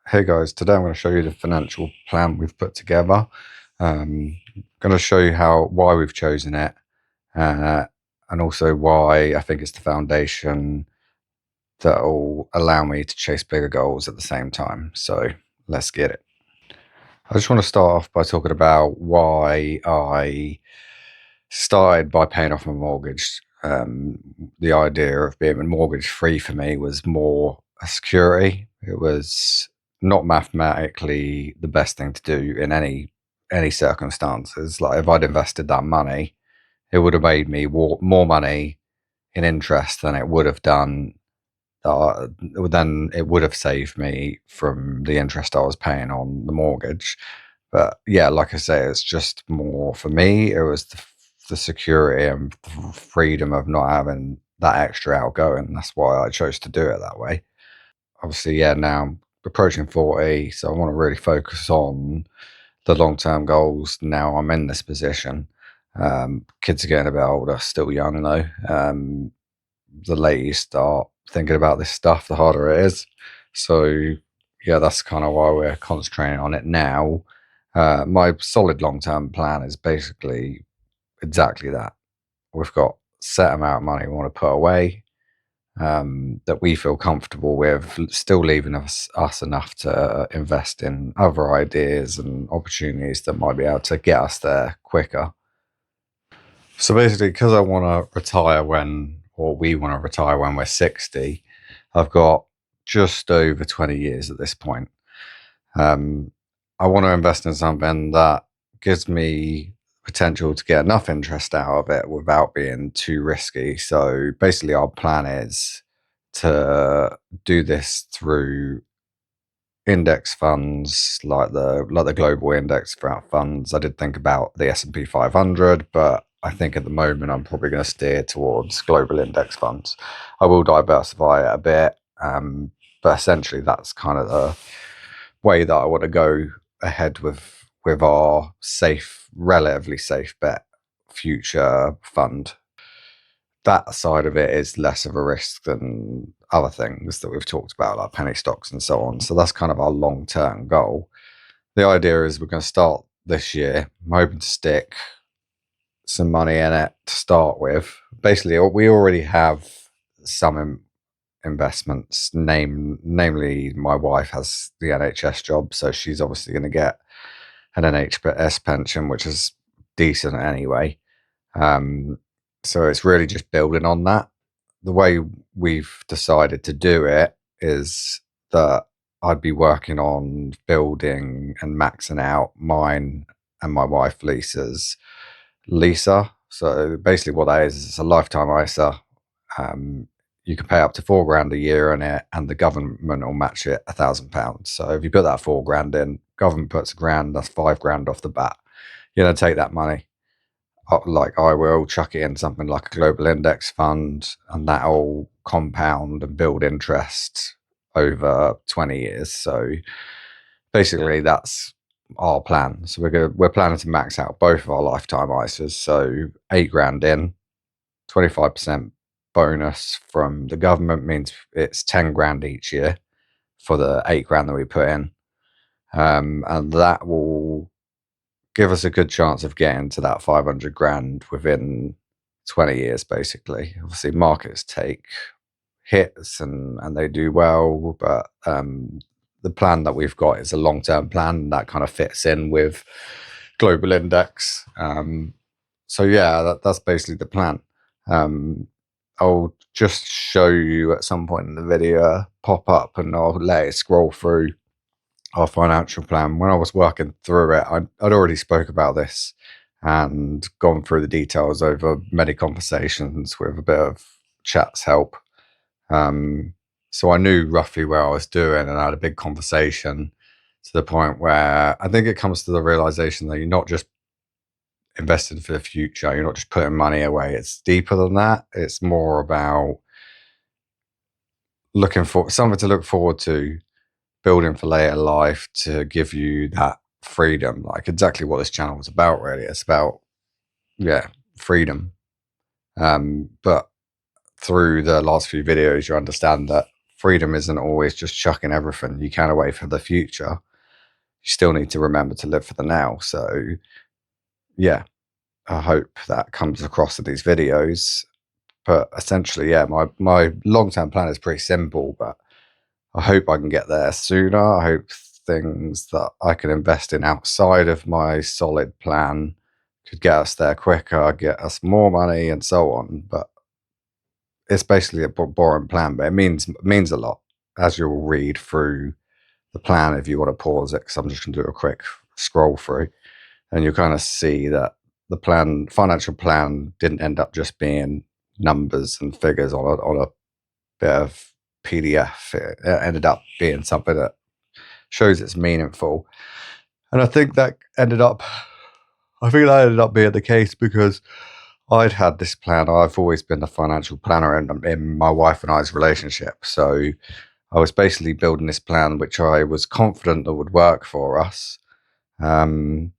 Hey guys, today I'm going to show you the financial plan we've put together. I'm going to show you why we've chosen it, uh, and also why I think it's the foundation that will allow me to chase bigger goals at the same time. So let's get it. I just want to start off by talking about why I started by paying off my mortgage. The idea of being mortgage free for me was more a security. It was not mathematically the best thing to do in any circumstances. Like if I'd invested that money, it would have made me more money in interest than it would have done. Then it would have saved me from the interest I was paying on the mortgage. But yeah, like I say, it's just more for me. It was the security and the freedom of not having that extra outgoing. That's why I chose to do it that way. Obviously, yeah, now I'm approaching 40, so I want to really focus on the long term goals. Now I'm in this position. Kids are getting a bit older, still young though. The later you start thinking about this stuff, the harder it is. So yeah, that's kind of why we're concentrating on it now. My solid long term plan is basically exactly that. We've got set amount of money we want to put away, that we feel comfortable with, still leaving us enough to invest in other ideas and opportunities that might be able to get us there quicker. So basically, because I want to retire or we want to retire when we're 60, I've got just over 20 years at this point. Um, I want to invest in something that gives me potential to get enough interest out of it without being too risky. So basically, our plan is to do this through index funds like the global index funds. I did think about the S&P 500, but I think at the moment I'm probably going to steer towards global index funds. I will diversify it a bit, but essentially that's kind of the way that I want to go ahead with our relatively safe bet future fund. That side of it is less of a risk than other things that we've talked about, like penny stocks and so on. So that's kind of our long term goal. The idea is we're going to start this year. I'm hoping to stick some money in it to start with. Basically, we already have some investments. Namely, my wife has the NHS job, so she's obviously going to get an NHS pension, which is decent anyway. So it's really just building on that. The way we've decided to do it is that I'd be working on building and maxing out mine and my wife Lisa's Lisa. So basically, what that is it's a lifetime ISA. You can pay up to £4 a year on it, and the government will match it £1,000. So if you put that £4 in, government puts £1,000, that's £5 off the bat. You're gonna take that money, like I will, chuck it in something like a global index fund, and that'll compound and build interest over 20 years. So basically, that's our plan. So we're planning to max out both of our lifetime ISAs. So £8 in, 25% bonus from the government means it's 10 grand each year for the £8 that we put in, and that will give us a good chance of getting to that 500 grand within 20 years. Basically, obviously, markets take hits and they do well, but the plan that we've got is a long-term plan that kind of fits in with global index. So yeah, that's basically the plan. I'll just show you at some point in the video, pop up, and I'll let it scroll through our financial plan. When I was working through it, I'd already spoke about this and gone through the details over many conversations with a bit of chat's help. So I knew roughly where I was doing, and I had a big conversation to the point where I think it comes to the realization that you're not just invested for the future. You're not just putting money away. It's deeper than that. It's more about looking for something to look forward to, building for later life to give you that freedom. Like exactly what this channel was about, really. It's about, yeah, freedom. But through the last few videos, you understand that freedom isn't always just chucking everything you can away for the future. You still need to remember to live for the now. So yeah, I hope that comes across in these videos. But essentially, yeah, my long-term plan is pretty simple, but I hope I can get there sooner. I hope things that I can invest in outside of my solid plan could get us there quicker, get us more money, and so on. But it's basically a boring plan, but it means a lot, as you'll read through the plan if you want to pause it, because I'm just going to do a quick scroll through, and you'll kind of see that the financial plan didn't end up just being numbers and figures on a bit of PDF. It ended up being something that shows it's meaningful. And I think that ended up being the case because I'd had this plan. I've always been the financial planner in my wife and I's relationship. So I was basically building this plan, which I was confident that would work for us. But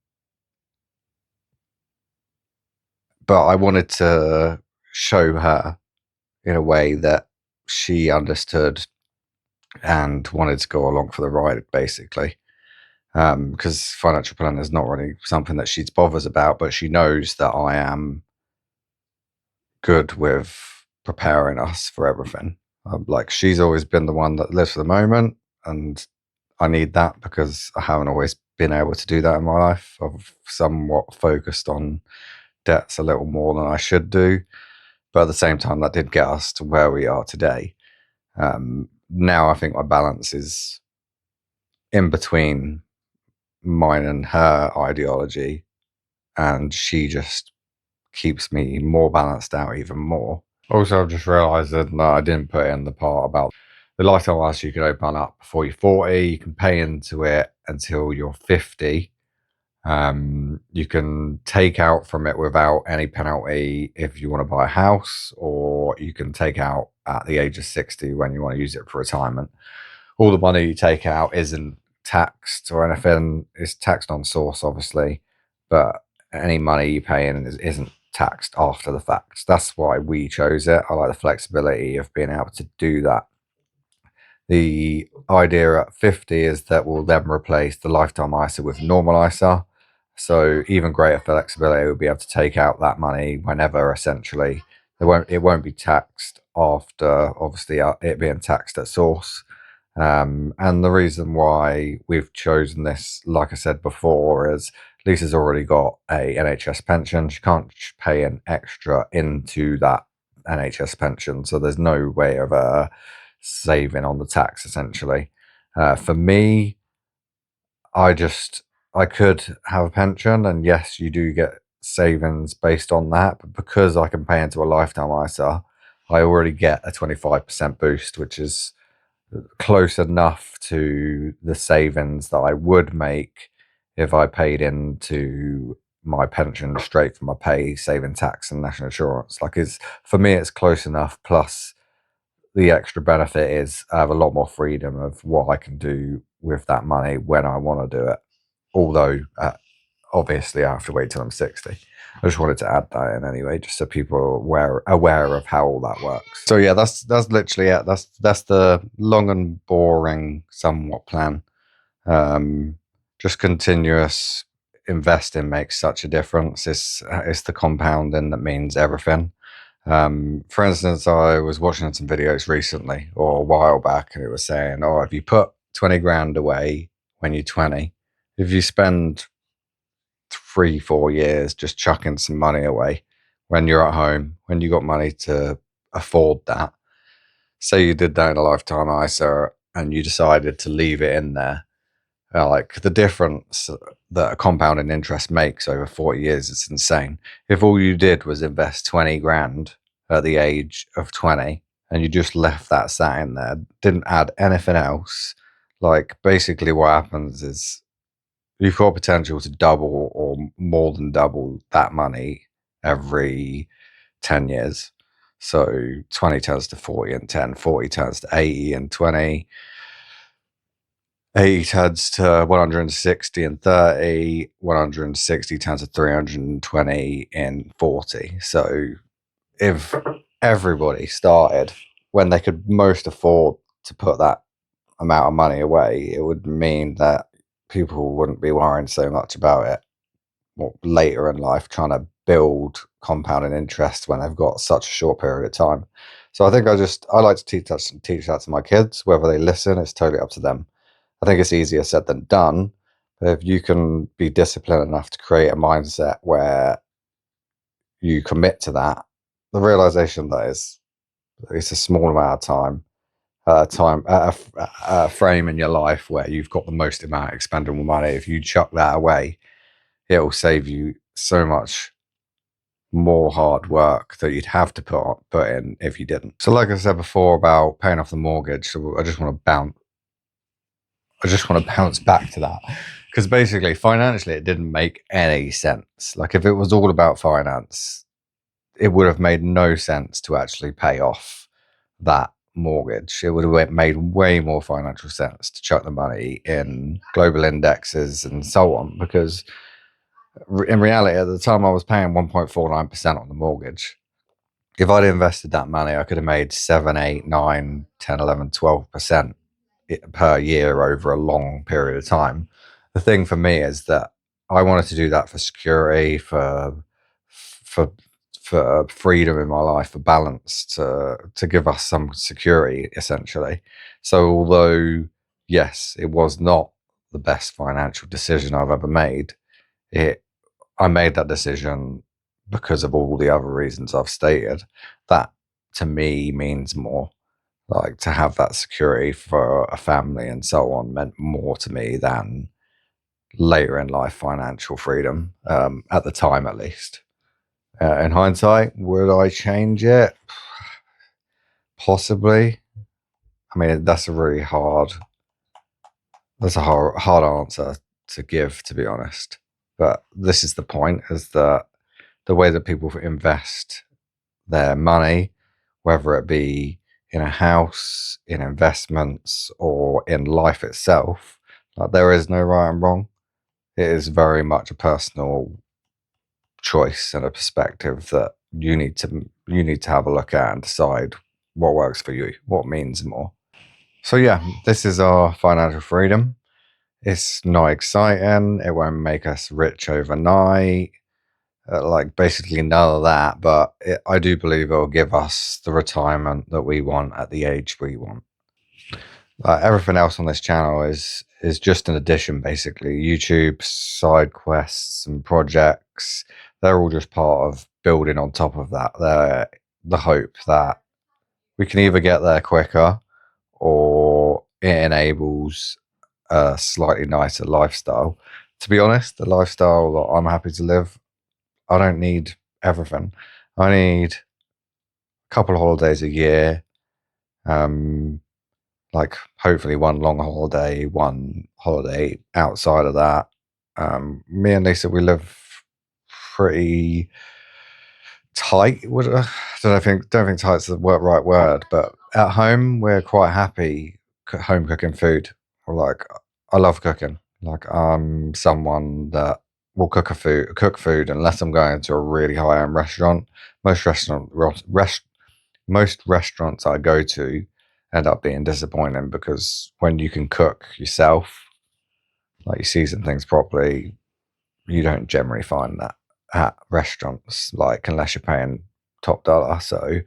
I wanted to show her in a way that she understood and wanted to go along for the ride, basically. Because financial planning is not really something that she bothers about, but she knows that I am good with preparing us for everything. Like, she's always been the one that lives for the moment, and I need that because I haven't always been able to do that in my life. I've somewhat focused on debts a little more than I should do, but at the same time, that did get us to where we are today. Now I think my balance is in between mine and her ideology, and she just keeps me more balanced out even more. Also, I've just realised that I didn't put in the part about the lifetime ISA you can open up before you're 40. You can pay into it until you're 50. You can take out from it without any penalty if you want to buy a house, or you can take out at the age of 60 when you want to use it for retirement. All the money you take out isn't taxed or anything. It's taxed on source, obviously, but any money you pay in isn't taxed after the fact. That's why we chose it. I like the flexibility of being able to do that. The idea at 50 is that we'll then replace the lifetime ISA with normal ISA. So even greater flexibility, we'll be able to take out that money whenever, essentially. It won't be taxed after, obviously, it being taxed at source. And the reason why we've chosen this, like I said before, is Lisa's already got a NHS pension. She can't pay an extra into that NHS pension, so there's no way of saving on the tax, essentially. For me, I could have a pension, and yes, you do get savings based on that, but because I can pay into a lifetime ISA, I already get a 25% boost, which is close enough to the savings that I would make if I paid into my pension straight from my pay, saving tax and national insurance. Like, for me, it's close enough. Plus, the extra benefit is I have a lot more freedom of what I can do with that money when I want to do it. Although, obviously, I have to wait till I'm 60. I just wanted to add that in anyway, just so people are aware of how all that works. So yeah, that's literally it. That's the long and boring, somewhat plan. Just continuous investing makes such a difference. It's the compounding that means everything. For instance, I was watching some videos recently or a while back, and it was saying, "Oh, if you put 20 grand away when you're 20, if you spend 3-4 years just chucking some money away when you're at home, when you got money to afford that, say you did that in a lifetime ISA and you decided to leave it in there, like, the difference that a compounding interest makes over 40 years is insane. If all you did was invest 20 grand at the age of 20 and you just left that sat in there, didn't add anything else, like, basically what happens is you've got potential to double or more than double that money every 10 years. So 20 turns to 40 and 10, 40 turns to 80 and 20, 80 turns to 160 and 30, 160 turns to 320 in 40. So if everybody started when they could most afford to put that amount of money away, it would mean that people wouldn't be worrying so much about it later in life, trying to build compounding interest when they've got such a short period of time. So I think I like to teach that to my kids. Whether they listen, it's totally up to them. I think it's easier said than done. But if you can be disciplined enough to create a mindset where you commit to that, the realization that it's a small amount of time, a frame in your life where you've got the most amount of expendable money. If you chuck that away, it will save you so much more hard work that you'd have to put in if you didn't. So, like I said before about paying off the mortgage, so I just want to bounce back to that, because basically financially it didn't make any sense. Like, if it was all about finance, it would have made no sense to actually pay off that mortgage. It would have made way more financial sense to chuck the money in global indexes and so on, because in reality, at the time I was paying 1.49% on the mortgage. If I'd invested that money, I could have made 7, 8, 9, 10, 11, 12% per year over a long period of time. The thing for me is that I wanted to do that for security, for freedom in my life, for balance, to give us some security, essentially. So although, yes, it was not the best financial decision I've ever made, I made that decision because of all the other reasons I've stated. That to me means more. Like, to have that security for a family and so on meant more to me than later in life financial freedom, at the time at least. In hindsight, would I change it? Possibly. I mean, that's a hard answer to give, to be honest. But this is the point: is that the way that people invest their money, whether it be in a house, in investments, or in life itself, like, there is no right and wrong. It is very much a personal choice and a perspective that you need to have a look at and decide what works for you, what means more. So yeah, this is our financial freedom. It's not exciting. It won't make us rich overnight. Like, basically none of that. But I do believe it will give us the retirement that we want at the age we want. Everything else on this channel is just an addition, basically. YouTube side quests and projects, they're all just part of building on top of that. They're the hope that we can either get there quicker, or it enables a slightly nicer lifestyle. To be honest, the lifestyle that I'm happy to live, I don't need everything. I need a couple of holidays a year, like hopefully one long holiday, one holiday outside of that. Me and Lisa, we live pretty tight. Don't think tight's the right word, but at home we're quite happy home cooking food. Like, I love cooking. Like, I'm someone that will cook food unless I'm going to a really high end restaurant. Most restaurants I go to end up being disappointing, because when you can cook yourself, like, you season things properly, you don't generally find that at restaurants, like, unless you're paying top dollar. So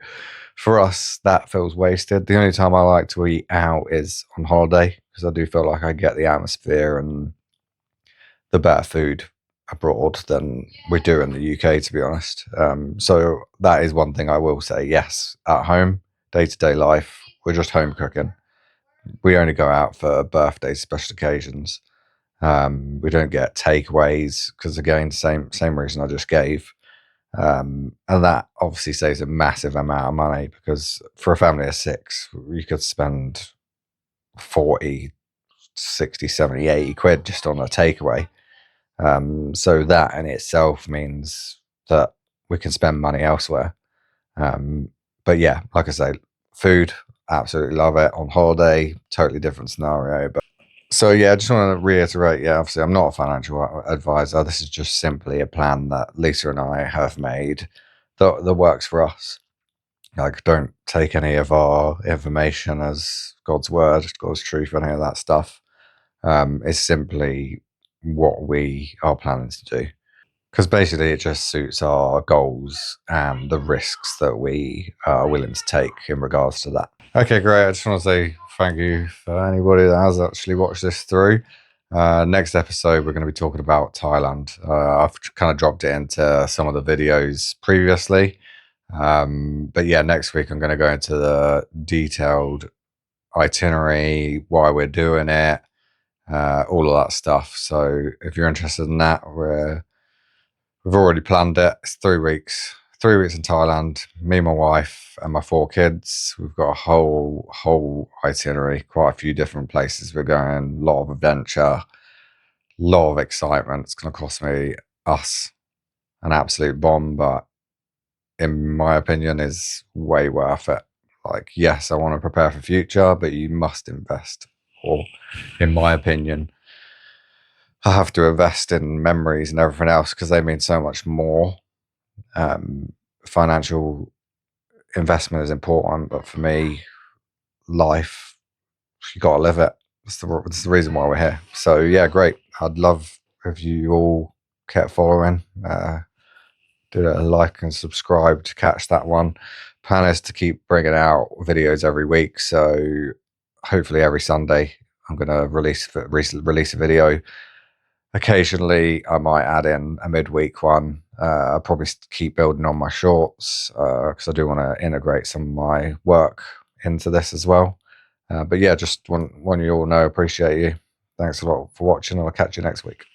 for us, that feels wasted. The only time I like to eat out is on holiday, because I do feel like I get the atmosphere and the better food abroad than we do in the UK, to be honest. So that is one thing I will say. Yes, at home, day-to-day life, we're just home cooking. We only go out for birthdays, special occasions. We don't get takeaways, because, again, same reason I just gave. And that obviously saves a massive amount of money, because for a family of 6, you could spend 40, 60, 70, 80 quid just on a takeaway. So that in itself means that we can spend money elsewhere. But yeah, like I say, food, absolutely love it. On holiday, totally different scenario. But so yeah, I just want to reiterate, yeah, obviously I'm not a financial advisor. This is just simply a plan that Lisa and I have made that works for us. Like, don't take any of our information as God's word, God's truth, any of that stuff. It's simply what we are planning to do. Because basically, it just suits our goals and the risks that we are willing to take in regards to that. Okay, great. I just want to say thank you for anybody that has actually watched this through. Next episode, we're going to be talking about Thailand. I've kind of dropped it into some of the videos previously. But yeah, next week I'm going to go into the detailed itinerary, why we're doing it, all of that stuff. So if you're interested in that, we've already planned it. It's 3 weeks. 3 weeks in Thailand. Me, my wife, and my 4 kids. We've got a whole itinerary. Quite a few different places we're going. A lot of adventure. A lot of excitement. It's going to cost us an absolute bomb, but in my opinion, is way worth it. Like, yes, I want to prepare for future, but you must invest. Or, in my opinion, I have to invest in memories and everything else because they mean so much more. Financial investment is important, but for me, life, you got to live it. That's the reason why we're here. So yeah, great. I'd love if you all kept following. Do a like and subscribe to catch that one. Plan is to keep bringing out videos every week. So hopefully every Sunday I'm going to release a video. Occasionally I might add in a midweek one. I'll probably keep building on my shorts because I do want to integrate some of my work into this as well. But yeah, just want you all know, appreciate you. Thanks a lot for watching, and I'll catch you next week.